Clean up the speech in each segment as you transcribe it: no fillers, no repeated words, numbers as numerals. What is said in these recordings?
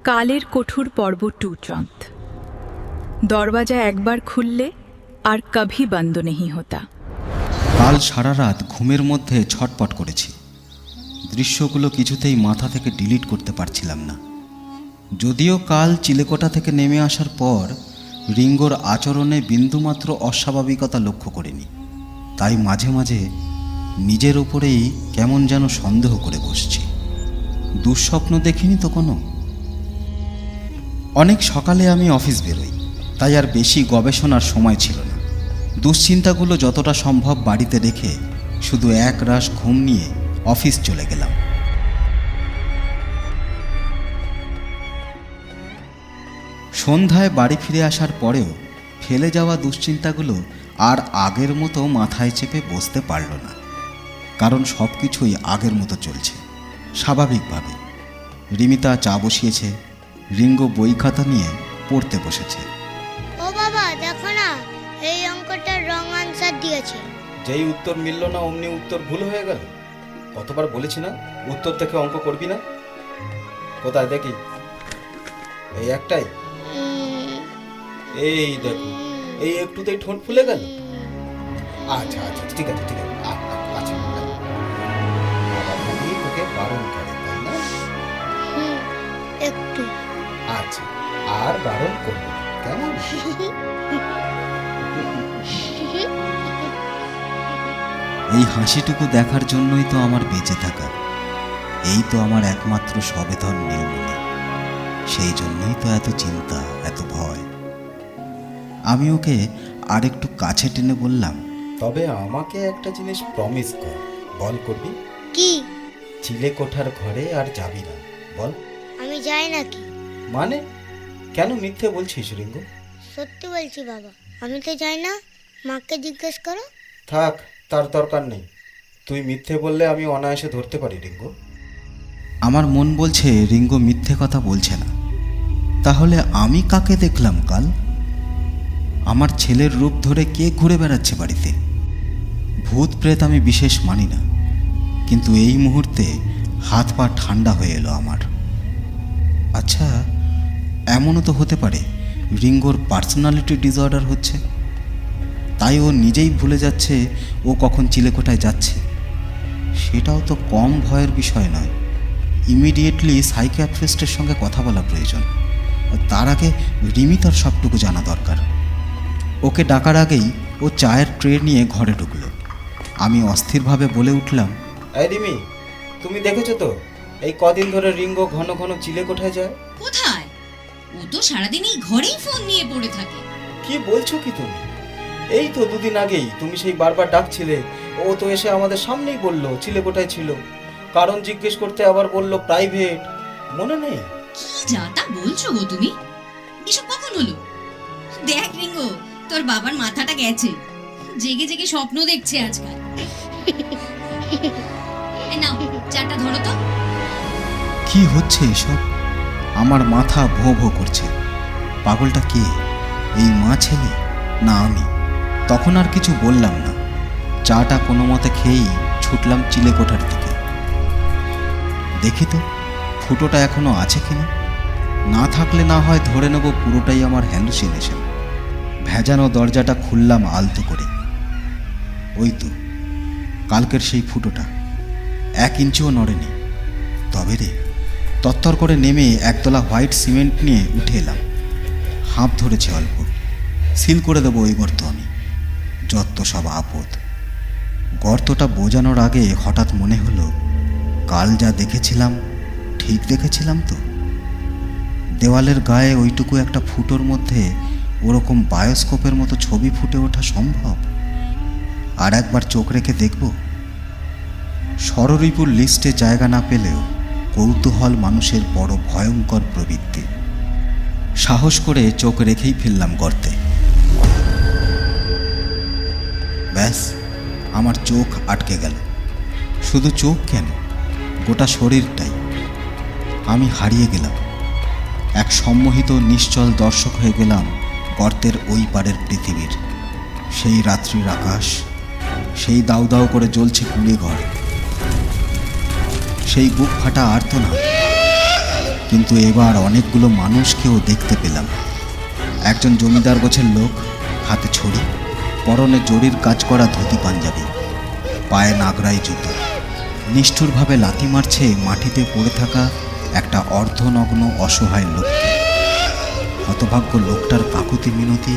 কালের কঠোর পর্ব 2 চন্দ। দরওয়াজা একবার খুললে আর কভি বন্ধ নেহি হতা। কাল সারা রাত ঘুমের মধ্যে ছটপট করেছি। দৃশ্যগুলো কিছুতেই মাথা থেকে ডিলিট করতে পারছিলাম না। যদিও কাল চিলেকোঠা থেকে নেমে আসার পর রিঙ্গোর আচরণে বিন্দুমাত্র অস্বাভাবিকতা লক্ষ্য করিনি, তাই মাঝে মাঝে নিজের ওপরেই কেমন যেন সন্দেহ করে বসছি। দুঃস্বপ্ন দেখিনি তো কোনো? অনেক সকালে আমি অফিস বেরোই, তাই আর বেশি গবেষণার সময় ছিল না। দুশ্চিন্তাগুলো যতটা সম্ভব বাড়িতে রেখে শুধু এক রাশ ঘুম নিয়ে অফিস চলে গেলাম। সন্ধ্যায় বাড়ি ফিরে আসার পরেও ফেলে যাওয়া দুশ্চিন্তাগুলো আর আগের মতো মাথায় চেপে বসতে পারল না, কারণ সব কিছুই আগের মতো চলছে স্বাভাবিকভাবে। রিমিতা চা বসিয়েছে, রিঙ্গো বই খাতা নিয়ে পড়তে বসেছে। ও বাবা দেখো না, এই অঙ্কটার রং আনসার দিয়েছে। যেই উত্তর মিলল না অমনি উত্তর ভুল হয়ে গেল। কতবার বলেছি না উত্তর থেকে অঙ্ক করবি না। কোথায় দেখি? এই একটাই। এই দেখো, এই একটুতেই ঠোঁট ফুলে গেল। আচ্ছা আচ্ছা ঠিক আছে ঠিক আছে। আচ্ছা তোকে বারণ করে তাই না? একটু। আচ্ছা, আর বারণ করবো না, কেমন? এই হাসিটুকু দেখার জন্যই তো আমার বেঁচে থাকা। এই তো আমার একমাত্র সবেধন নীলমণি। সেই জন্যই তো এত চিন্তা, এত ভয়। আমি ওকে আর একটু কাছে টেনে বললাম, তবে আমাকে একটা জিনিস প্রমিস কর। বল করবি? কি? চিলেকোঠার ঘরে আর যাবি না, বল। আমি যাই নাকি? মানে কেন মিথ্যে বলছিস রিঙ্গো? সত্যি বলছি বাবা, আমি তো যাই না। মাকে জিজ্ঞেস করো। থাক, তার দরকার নেই। তুই মিথ্যে বললে আমি অনায়াসে ধরতে পারি রিঙ্গো। আমার মন বলছে রিঙ্গো মিথ্যে কথা বলছে না। তাহলে আমি কাকে দেখলাম কাল? আমার ছেলের রূপ ধরে কে ঘুরে বেড়াচ্ছে বাড়িতে? ভূত প্রেত আমি বিশেষ মানি না, কিন্তু এই মুহূর্তে হাত পা ঠান্ডা হয়ে এলো আমার। আচ্ছা, এমনও তো হতে পারে রিঙ্গোর পার্সোনালিটি ডিসঅর্ডার হচ্ছে, তাই ও নিজেই ভুলে যাচ্ছে ও কখন চিলেকোঠায় যাচ্ছে। সেটাও তো কম ভয়ের বিষয় নয়। ইমিডিয়েটলি সাইকিয়াট্রিস্টের সঙ্গে কথা বলা প্রয়োজন। তার আগে রিমিতার সবটুকু জানা দরকার। ওকে ডাকার আগেই ও চায়ের ট্রে নিয়ে ঘরে ঢুকলো। আমি অস্থিরভাবে বলে উঠলাম, এই রিমি, তুমি দেখেছো তো এই কদিন ধরে রিঙ্গো ঘন ঘন চিলেকোঠায় যায়? কোথায়? ও তো সারাদিন এই ঘরেই ফোন নিয়ে পড়ে থাকে। কি বলছো কি তুমি? এই তো দুদিন আগেই তুমি সেই বারবার ডাকছিলে, ও তো এসে আমাদের সামনেই বলল চিলেকোঠায় ছিল। কারণ জিজ্ঞেস করতে আবার বলল প্রাইভেট। মনে নেই? কি যা তা বলছো গো তুমি? এসব কখন হলো? দেখ রিঙ্গো, তোর বাবার মাথাটা গেছে। জেগে জেগে স্বপ্ন দেখছে আজকাল। এই নাও চাটা ধরো তো। কি হচ্ছে এসব? আমার মাথা ভোঁ ভোঁ করছে। পাগলটা কে? এই মা ছেলে না আমি? তখন আর কিছু বললাম না। চাটা কোনো মতে খেয়েই ছুটলাম চিলেকোঠার দিকে। দেখি তো ফুটোটা এখনো আছে কিনা। না থাকলে না হয় ধরে নেব পুরোটাই আমার হ্যালুসিনেশন। ভেজানো দরজাটা খুললাম আলতো করে। ওই তো কালকের সেই ফুটোটা, 1 ইঞ্চিও নড়েনি। তবে রে, তত্তর করে নেমে একতলা হোয়াইট সিমেন্ট নিয়ে উঠে এলাম। হাঁপ ধরেছে অল্প। সিল করে দেবো ওই গর্ত আমি। যত সব আপদ। গর্তটা বোঝানোর আগে হঠাৎ মনে হলো, কাল যা দেখেছিলাম ঠিক দেখেছিলাম তো? দেওয়ালের গায়ে ওইটুকু একটা ফুটোর মধ্যে ওরকম বায়োস্কোপের মতো ছবি ফুটে ওঠা সম্ভব? আর একবার চোখ রেখে দেখব। ষড়রিপুর লিস্টে জায়গা না পেলেও কৌতূহল মানুষের বড় ভয়ঙ্কর প্রবৃত্তি। সাহস করে চোখ রেখেই ফেললাম গর্তে। ব্যাস, আমার চোখ আটকে গেল। শুধু চোখ কেন, গোটা শরীরটাই। আমি হারিয়ে গেলাম। এক সম্মোহিত নিশ্চল দর্শক হয়ে গেলাম গর্তের ওই পারের পৃথিবীর। সেই রাত্রির আকাশ, সেই দাউ দাউ করে জ্বলছে কুড়ে ঘর, সেই বুক ফাটা আর্তনাদ, কিন্তু এবার অনেকগুলো মানুষকেও দেখতে পেলাম। একজন জমিদার গোছের লোক, হাতে ছড়ি, পরনে জরির কাজ করা ধুতি পাঞ্জাবি, পায়ে নাগরাই জুতো, নিষ্ঠুরভাবে লাথি মারছে মাটিতে পড়ে থাকা একটা অর্ধনগ্ন অসহায় লোককে। হতভাগ্য লোকটার কাকুতি মিনতি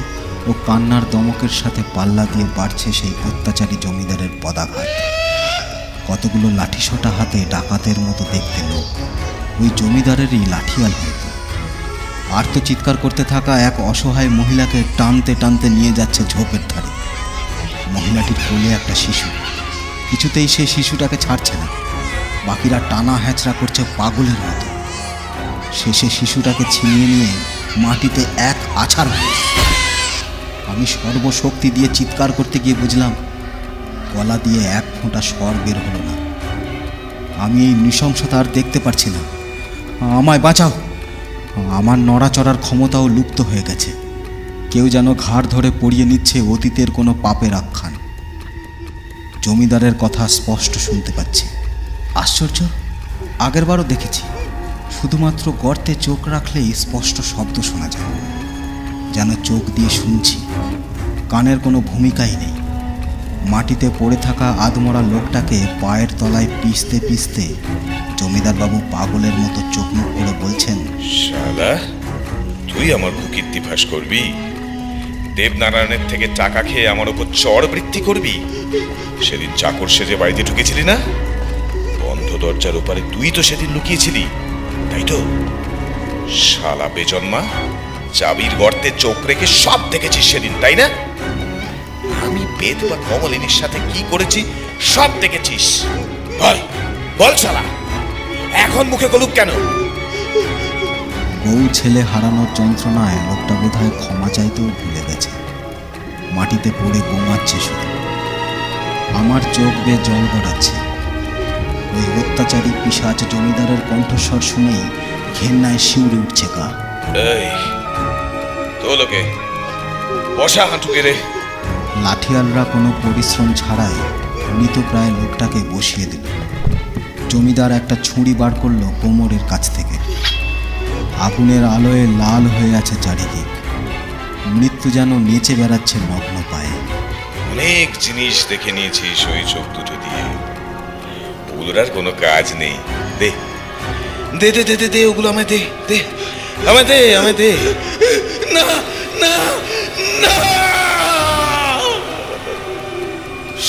ও কান্নার দমকের সাথে পাল্লা দিয়ে বাড়ছে সেই অত্যাচারী জমিদারের পদাঘাত। কতগুলো লাঠিসোঁটা হাতে ডাকাতের মতো দেখতে লোক, ওই জমিদারেরই লাঠিয়াল হয়তো। আর তো চিৎকার করতে থাকা এক অসহায় মহিলাকে টানতে টানতে নিয়ে যাচ্ছে ঝোপের ধারে। মহিলাটির কোলে একটা শিশু, কিছুতেই সেই শিশুটাকে ছাড়ছে না। বাকিরা টানা হ্যাচড়া করছে পাগলের মতো। শেষে শিশুটাকে ছিনিয়ে নিয়ে মাটিতে এক আছাড় মারছে। আমি সর্বশক্তি দিয়ে চিৎকার করতে গিয়ে বুঝলাম গলা দিয়ে এক ফোঁটা স্বর বের হলো না। আমি এই নৃশংসতা আর দেখতে পারছি না। আমায় বাঁচাও। আমার নড়াচড়ার ক্ষমতাও লুপ্ত হয়ে গেছে। কেউ যেন ঘাড় ধরে পড়িয়ে নিচ্ছে অতীতের কোনো পাপের আখ্যান। জমিদারের কথা স্পষ্ট শুনতে পাচ্ছি। আশ্চর্য, আগেরবারও দেখেছি, শুধুমাত্র গর্তে চোখ রাখলেই স্পষ্ট শব্দ শোনা যায়, যেন চোখ দিয়ে শুনছি, কানের কোনো ভূমিকাই নেই। মাটিতে পড়ে থাকা আধমরা লোকটাকে পায়ের তলায় পিষতে পিষতে জমিদারবাবু পাগলের মতো চোখ মুখ করে বলছেন, শালা, তুই আমার কুকীর্তি ফাঁস করবি? দেবনারায়ণের থেকে টাকা খেয়ে আমার ওপর চড় বৃত্তি করবি? সেদিন চাকর সেজে বাড়িতে ঢুকেছিলি না? বন্ধ দরজার ওপারে তুই তো সেদিন লুকিয়েছিলি, তাই তো? শালা বেজন্মা, চাবির গর্তে চোখ রেখে সব দেখেছিস সেদিন, তাই না? আমি বেদ বা কমলিনীর সাথে কি করেছি সব দেখেছিস। বল বল শালা, এখন মুখে গলুক কেন? বউ ছেলে হারানোর যন্ত্রণায় লোকটা বোধহয় ক্ষমা চাইতেও ভুলে গেছে। মাটিতে পড়ে গোঙাচ্ছে শুধু। আমার চোখ বেয়ে জল গড়াচ্ছে। ওই অত্যাচারী পিশাচ জমিদারের কণ্ঠস্বর শুনেই ঘেন্নায় শিউরে উঠছে গা। এই তো লোকে বসা হাঁটু গেড়ে। লাঠিয়ালরা কোনো পরিশ্রম ছাড়াই মৃতপ্রায় লোকটাকে বসিয়ে দিল। জমিদার একটা ছুরি বার করলো কোমরের কাছ থেকে। আগুনের আলোয় লাল হয়ে আছে চারিদিক। মৃত্যু যেন নেচে বেড়াচ্ছে নগ্ন পায়ে। অনেক জিনিস দেখে নিয়েছিস ওই চোখ দুটো দিয়ে, ওগুলোর আর কোনো কাজ নেই। দে দে দে দে দে দে ওগুলো আমায় দে, দে আমায় দে, আমায় দে। না না না!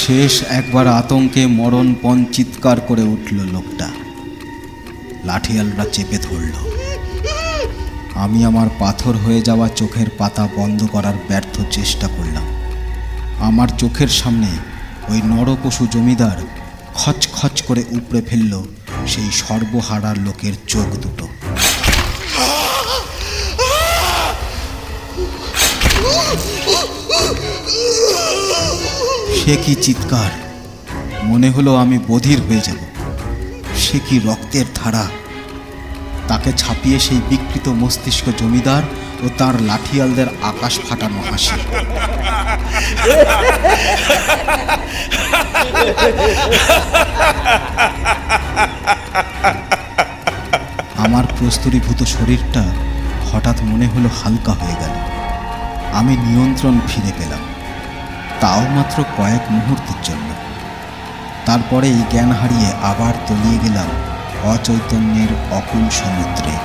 শেষ একবার আতঙ্কে মরণপণ চিৎকার করে উঠল লোকটা। লাঠিয়ালরা চেপে ধরল। আমি আমার পাথর হয়ে যাওয়া চোখের পাতা বন্ধ করার ব্যর্থ চেষ্টা করলাম। আমার চোখের সামনে ওই নরপশু জমিদার খচখচ করে উপড়ে ফেলল সেই সর্বহারা লোকের চোখ দুটো। সে কি চিৎকার! মনে হলো আমি বধির হয়ে যাব। সে কি রক্তের ধারা! তাকে ছাপিয়ে সেই বিকৃত মস্তিষ্ক জমিদার ও তার লাঠিয়ালদের আকাশ ফাটানো হাসি। আমার প্রস্তরীভূত শরীরটা হঠাৎ মনে হলো হালকা হয়ে গেল। আমি নিয়ন্ত্রণ ফিরে পেলাম, তাও মাত্র কয়েক মুহূর্তের জন্য। তারপরেই জ্ঞান হারিয়ে আবার তলিয়ে গেলাম অচৈতন্যের অকুল সমুদ্রে।